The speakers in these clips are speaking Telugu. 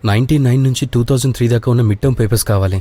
99 నుంచి 2003 దాకా ఉన్న మిడ్ టర్మ్ పేపర్స్ కావాలి.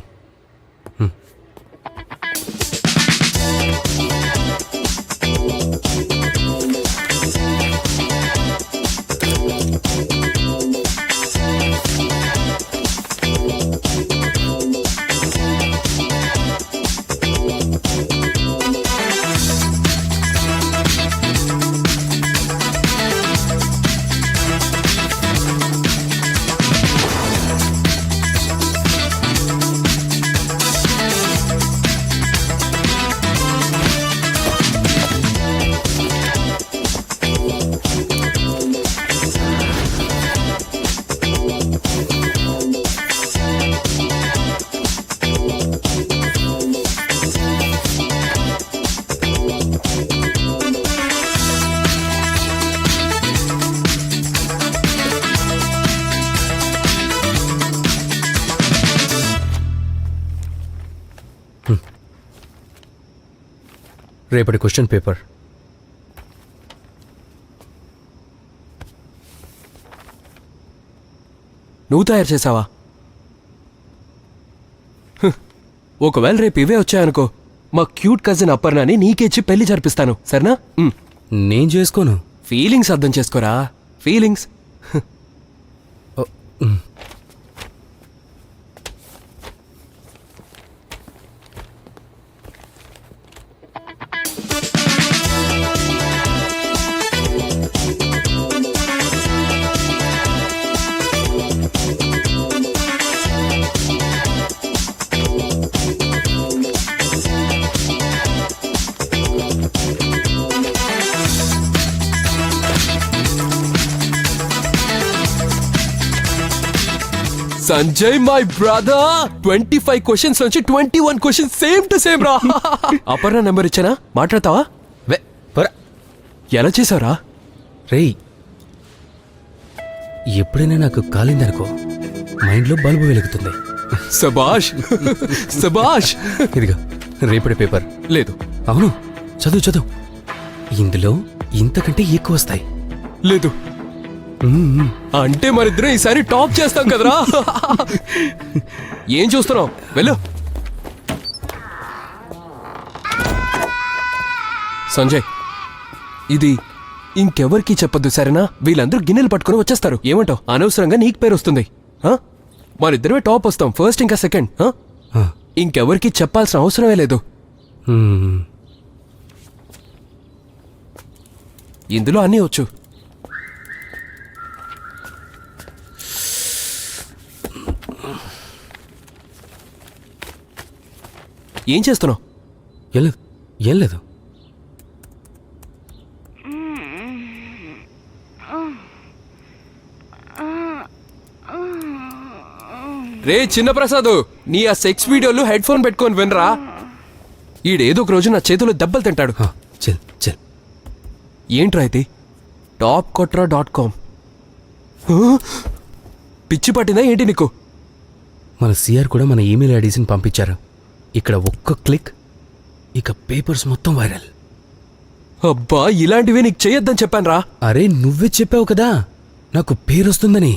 రేపటి క్వశ్చన్ పేపర్. నువ్వు తయారు చేసావా? ఒకవేళ రేపు ఇవే వచ్చాయనుకో, మా క్యూట్ కజిన్ అపర్ణని నీకేచ్చి పెళ్లి జరిపిస్తాను, సరేనా? నేను చేసుకోను. ఫీలింగ్స్ అర్థం చేసుకోరా, feelings. Sanjay my brother, 25 questions నుంచి 21 క్వశ్చన్స్ సేమ్ టు సేమ్ రా. అపర్ణ నెంబర్ ఇచ్చానా, మాట్లాడతావా? ఎలా చేసావురా? రేయ్, ఎప్పుడైనా నాకు కాలిందనుకో మైండ్లో బల్బు వెలుగుతుంది. సబాష్ సబాష్. ఇదిగా రేపటి పేపర్. లేదు. అవును, చదువు చదువు. ఇందులో ఇంతకంటే ఎక్కువ వస్తాయి. లేదు అంటే మరిద్దరం ఈసారి టాప్ చేస్తాం కదరా. ఏం చూస్తున్నావు, వెళ్ళు. సంజయ్, ఇది ఇంకెవరికి చెప్పొద్దు, సరేనా? వీళ్ళందరూ గిన్నెలు పట్టుకుని వచ్చేస్తారు. ఏమంటావు? అనవసరంగా నీకు పేరు వస్తుంది. మరిద్దరమే టాప్ వస్తాం, ఫస్ట్ ఇంకా సెకండ్. ఇంకెవరికి చెప్పాల్సిన అవసరమే లేదు. ఇందులో అన్నీ వచ్చు. ఏం చేస్తున్నావు? ఏం లేదు. రే చిన్న ప్రసాద్, నీ ఆ సెక్స్ వీడియోలు హెడ్ ఫోన్ పెట్టుకొని వినరా. ఈడేదో ఒక రోజు నా చేతిలో దెబ్బలు తింటాడు. చల్ చల్. ఏంట్రా ఇది? topkotra.com. పిచ్చి పట్టిందా ఏంటి నీకు? మన సిఆర్ కూడా మన ఈమెయిల్ ఐడీస్ని పంపించారు. ఇక్కడ ఒక్క క్లిక్, ఇక పేపర్స్ మొత్తం వైరల్. అబ్బా, ఇలాంటివి నీకు చేయొద్దని చెప్పాను రా. అరే నువ్వే చెప్పావు కదా నాకు పేరు వస్తుందని.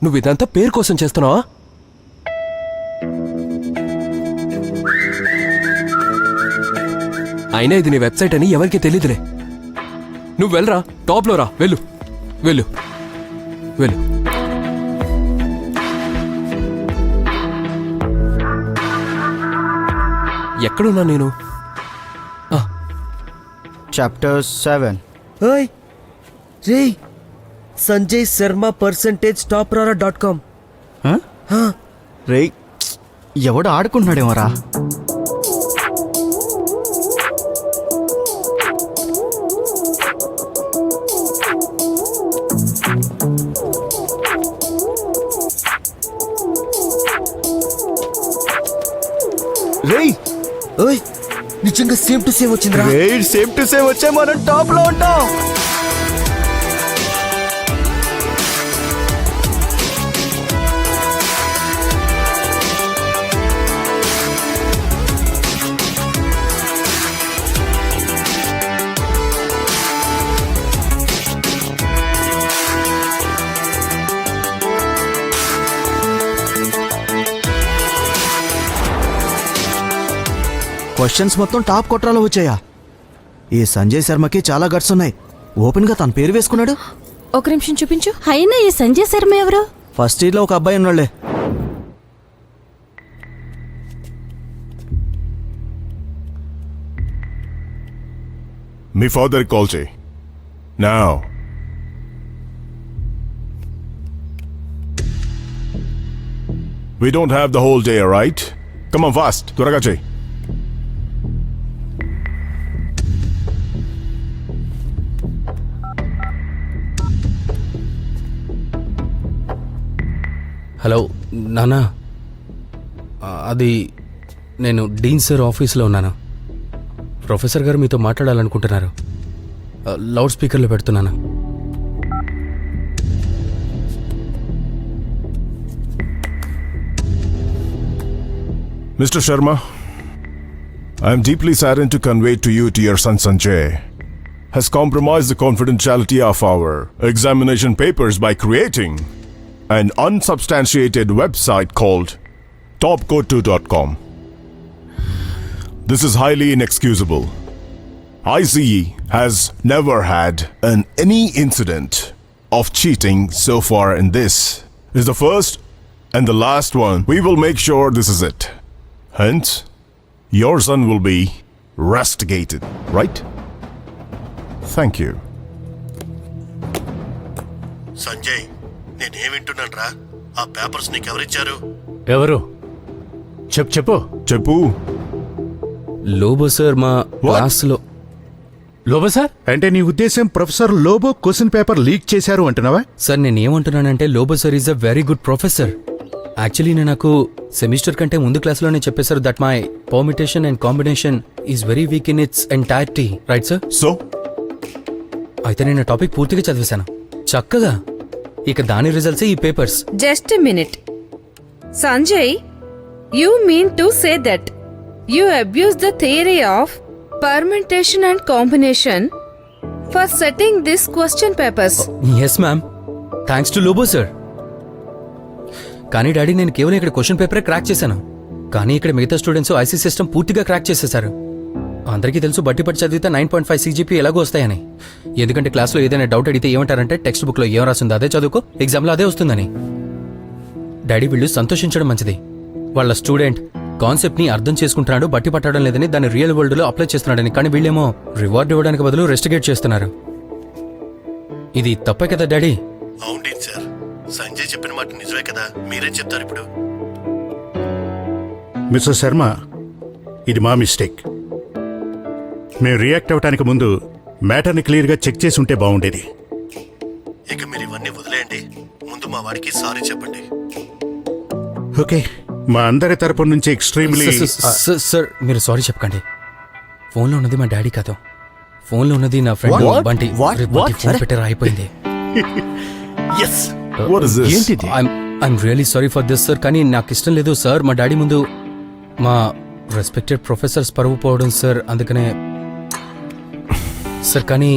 నువ్వు ఇదంతా పేరు కోసం చేస్తున్నావా? అయినా ఇది నీ వెబ్సైట్ అని ఎవరికి తెలీదులే. నువ్వు వెళ్ళరా, టాప్లో రా, వెళ్ళు వెళ్ళు వెళ్ళు. ఎక్కడున్నా నేను? చాప్టర్ 7. రే సంజయ్ శర్మ పర్సంటేజ్ టాప్రారా.com. రే, ఎవడు ఆడుకుంటున్నాడేమోరా. రేయ్, ఓయ్ నిజంగా సేమ్ టు సేమ్ వచ్చిందిరా. సేమ్ టు సేమ్ వచ్చే మనం టాప్ లో ఉంటాం. క్వశ్చన్స్ మొత్తం టాప్ కొట్రాలో వచ్చాయా? ఈ సంజయ్ శర్మకి చాలా గట్స్ ఉన్నాయి. ఓపెన్గా తన పేరు వేసుకున్నాడు. ఒక నిమిషం చూపించు. అయినా ఈ సంజయ్ శర్మ ఎవరు? ఫస్ట్ ఇయర్లో ఒక అబ్బాయి ఉన్నాళ్లే. మీ ఫాదర్ కాల్ చేయి. Now. We don't have the whole day, alright? Come on fast. త్వరగా చేయి. హలో నానా, అది నేను డీన్ సార్ ఆఫీస్లో ఉన్నాను. ప్రొఫెసర్ గారు మీతో మాట్లాడాలనుకుంటున్నారు. లౌడ్ స్పీకర్లో పెడుతున్నాను. Mr. Sharma, I am deeply saddened to convey to you your son Sanjay has compromised the confidentiality of our examination papers by creating an unsubstantiated website called topcode2.com. This is highly inexcusable. ICE has never had any incident of cheating so far, and this is the first and the last one. We will make sure this is it. Hence, your son will be rusticated, right? Thank you. Sanjay, నేనేం వింటున్నాను రా? ఆ పేపర్స్ నీకెవరిచ్చారు? ఎవరు? చెప్పు. Chepu. లోబో సార్ మా క్లాస్లో. లోబో సార్ అంటే నీ ఉద్దేశం professor Lobo question paper leak చేశారు అంటున్నావా? సార్ నేను ఏమంటున్నానంటే Lobo sir is a very good professor. Actually నేను నాకు సెమిస్టర్ కంటే ముందు క్లాస్లోనే చెప్పేశారు that my permutation and combination is very weak in its entirety. Right sir? So, అయితే నేను టాపిక్ పూర్తిగా చదివేశాను చక్కగా. ఇక దాని రిజల్ట్స్ ఈ papers. Just minute. Sanjay, you mean to say that you abuse the theory of permutation and combination for setting this question papers. Yes ma'am, thanks to Lobo sir. కానీ డాడీ, నేను కేవలం ఇక్కడ క్వశ్చన్ పేపరే క్రాక్ చేశాను. కానీ ఇక్కడ మిగతా స్టూడెంట్స్ ఐసీ సిస్టమ్ పూర్తిగా క్రాక్ చేసేశారు. అందరికీ తెలుసు బట్టి చదివితే 9.5 CGP ఎలాగో వస్తాయని. ఎందుకంటే క్లాస్లో ఏదైనా డౌట్ అడిగితే ఏమంటారంటే టెక్స్ట్ బుక్లో ఏం రాస్తుందో అదే చదువుకో, ఎగ్జామ్లో అదే వస్తుందని. డాడీ, వీళ్ళు సంతోషించడం మంచిది. వాళ్ళ స్టూడెంట్ కాన్సెప్ట్ని అర్థం చేసుకుంటున్నాడు, బట్టి పట్టడం లేదని దాన్ని రియల్ వరల్డ్లో అప్లై చేస్తున్నాడని. కానీ వీళ్ళేమో రివార్డ్ ఇవ్వడానికి బదులు రెస్టిగేట్ చేస్తున్నారు. ఇది తప్పే కదా డాడీ? అవును సార్, సంజయ్ చెప్పిన మాట నిజమే కదా. మీరేం చెప్తారు ఇప్పుడు? మిస్టర్ శర్మ, ఇది మా మిస్టేక్. మేము రియాక్ట్ అవ్వటానికి ముందు మ్యాటర్ని క్లియర్గా చెక్ చేసి ఉంటే బాగుండేది. ఇక మీరు ఇవన్నీ వదిలేయండి. ముందు మా వాడికి సారీ చెప్పండి. ఓకే, మా అందరి తరపు నుంచి ఎక్స్ట్రీమ్లీ సార్ మీరు సారీ చెప్పకండి. ఫోన్లో ఉన్నది మా డాడీ కాదు, ఫోన్లో ఉన్నది నా ఫ్రెండ్ బంటి. ఫోన్ పెట్టారా అయిపోయింది. what is this? ఏంటిది? I'm really sorry for this sir. కానీ నాకు ఇష్టం లేదు సార్ మా డాడీ ముందు మా రెస్పెక్టెడ్ ప్రొఫెసర్స్ పరువు పోవడం సార్. అందుకనే సార్. కానీ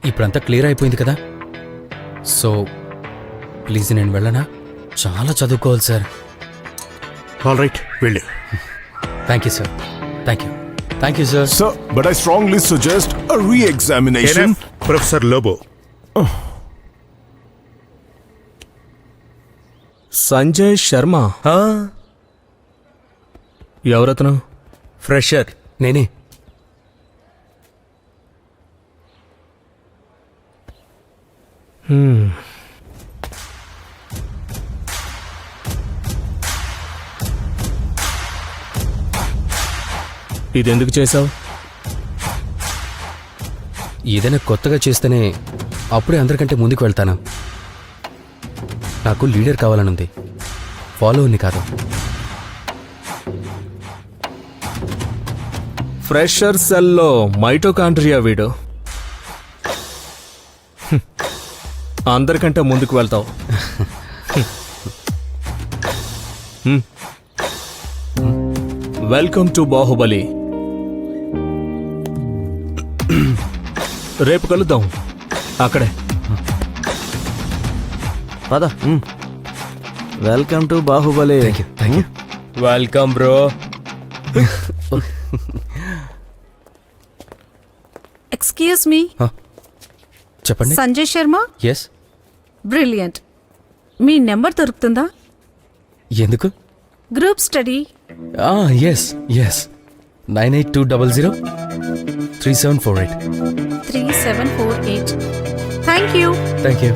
ఇప్పుడంతా క్లియర్ అయిపోయింది కదా. సో ప్లీజ్ నేను వెళ్ళనా? చాలా చదువుకోవాలి సార్. ఆల్ రైట్, వెళ్ళు. Thank you sir. Thank you sir. Sir, but I strongly suggest a re-examination. Professor Lobo, Sanjay Sharma ఎవరతను? ఫ్రెషర్. నేనే. ఇది ఎందుకు చేసావు? ఏదైనా కొత్తగా చేస్తేనే అప్పుడే అందరికంటే ముందుకు వెళ్తాను. నాకు లీడర్ కావాలనుంది, ఫాలోవర్ని కాదు. ఫ్రెషర్ సెల్లో మైటోకాండ్రియా వీడు. అందరికంటే ముందుకు వెళ్తావు. Welcome to Baahubali. రేపు కలుద్దాం అక్కడే. పద. Welcome to Baahubali. Thank you. Welcome bro. Excuse me, చెప్పండి. సంజయ్ శర్మ. ఎస్. బ్రిలియంట్. మీ నెంబర్ దొరుకుతుందా? ఎందుకు? Group study. Yes yes 98200 3748. 3748. Thank you. Thank you.